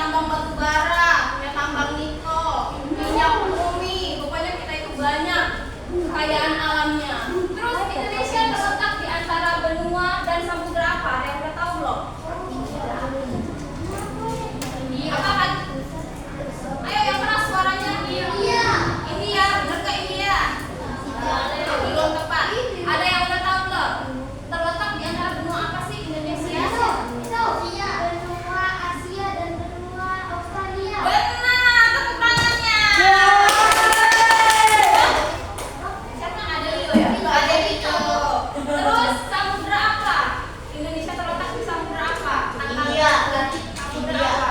tambang batu bara, punya tambang nikel, minyak bumi. Pokoknya kita itu banyak kekayaan alamnya. Terus Indonesia terletak di antara benua dan samudra apa? Ada yang udah tahu belum? Apa kan? Ayo yang keras suaranya. India. India, benar ke India? Belum tepat. Ada yang udah tahu belum? Terletak di antara benua apa sih Indonesia? Benua Asia dan benua Australia. Benar, tepuk tangannya. Siapa ada Leo ya? Ada Leo. Terus samudra apa? Indonesia terletak di samudra apa? India. Samudra apa?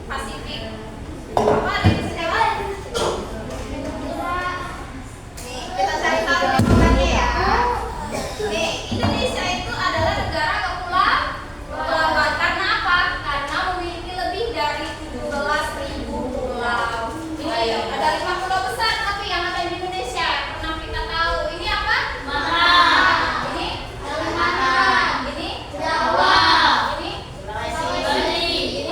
Pasifik. Apa ada yang bisa jawab? Nih, kita cari tahu jawabannya ya. Nih, Indonesia itu adalah negara kepulauan. Karena apa? Karena memiliki lebih dari 17.000 pulau. Ini ada 5 pulau besar tapi yang ada di Indonesia. Pernah kita tahu. Ini apa? Ini Kalimantan. Ini Jawa. Ini Bali.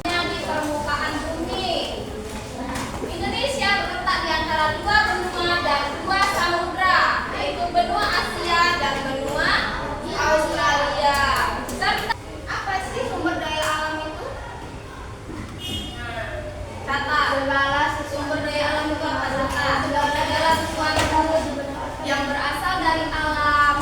ini di permukaan bumi. Indonesia terletak di antara dua benua dan dua samudra, yaitu benua Asia dan benua Australia. Apa sih sumber daya alam itu? Catat. Sumber daya alam itu apa? Catat. Adalah sesuatu yang berasal dari alam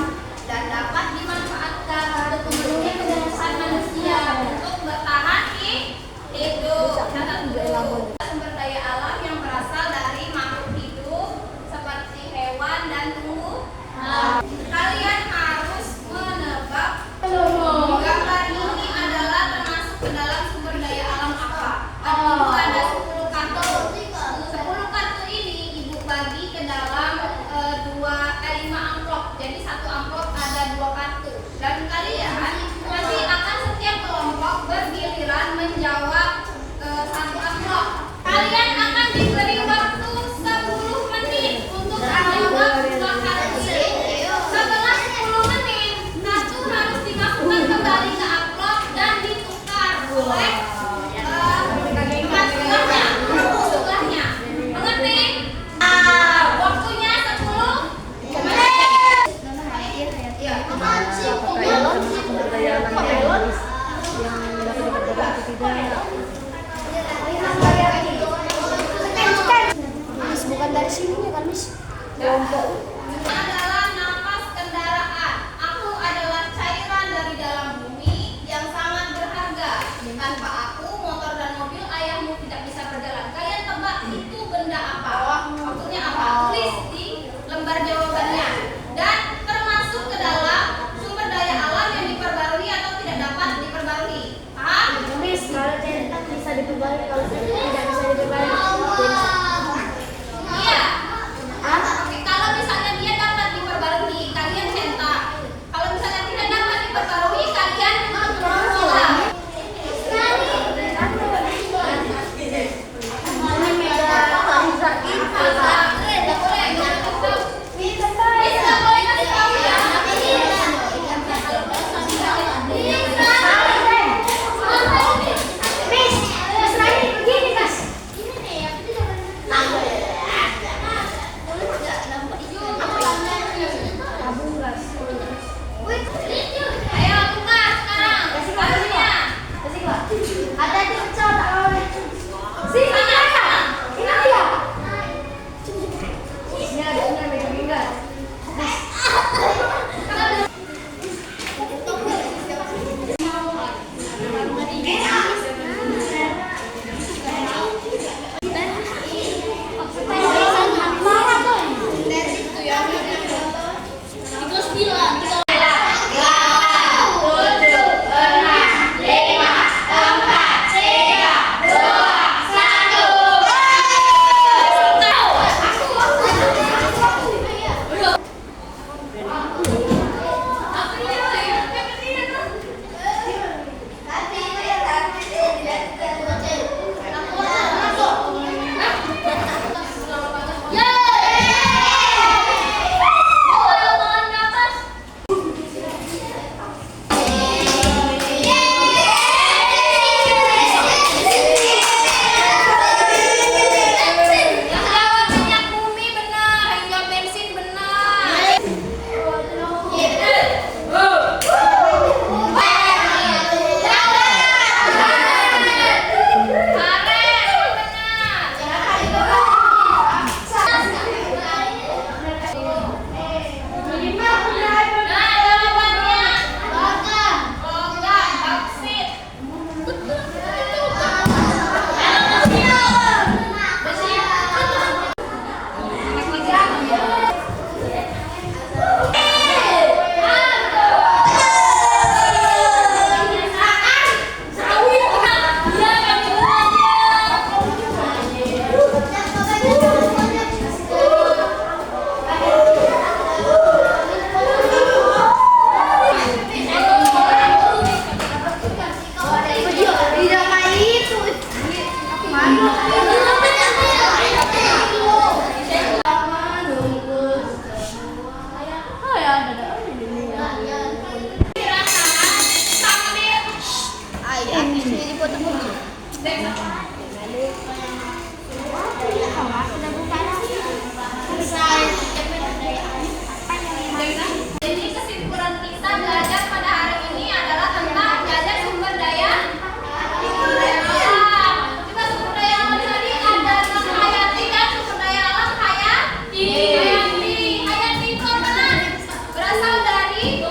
dan dapat dimanfaatkan untuk memenuhi kebutuhan manusia untuk bertahan hidup. Catat dulu. Sumber daya alam yang berasal dari makhluk hidup seperti hewan dan tumbuhan. Kalian harus menebak gambar ini adalah termasuk ke dalam sumber daya alam apa? Ada 10 kartu. 10 kartu ini ibu bagi ke dalam 5 amplop. Jadi satu amplop ada 2 kartu. Dan kalian nanti akan setiap kelompok bergiliran menjawab satu amplop. Kalian akan diberi waktu 10 menit untuk menjawab 2 kartu ini. Setelah 10 menit, kartu harus dimasukkan kembali ke amplop dan ditukar oleh sebelahnya. Mengerti? Waktunya 10 menit. Iya. Bukan dari sini kan, Miss? Adalah napas kendaraan. Aku adalah cairan dari dalam bumi yang sangat berharga. Tanpa aku, motor dan mobil ayahmu tidak bisa berjalan. Kalian tebak itu benda apa? Maksudnya apa? Tulis di lembar jawabannya. Dan termasuk ke dalam sumber daya alam yang diperbarui atau tidak dapat diperbarui. Paham? Miss, kalau centang bisa diperbarui, kalau tidak bisa diperbarui. Iya. Kalau bisa itu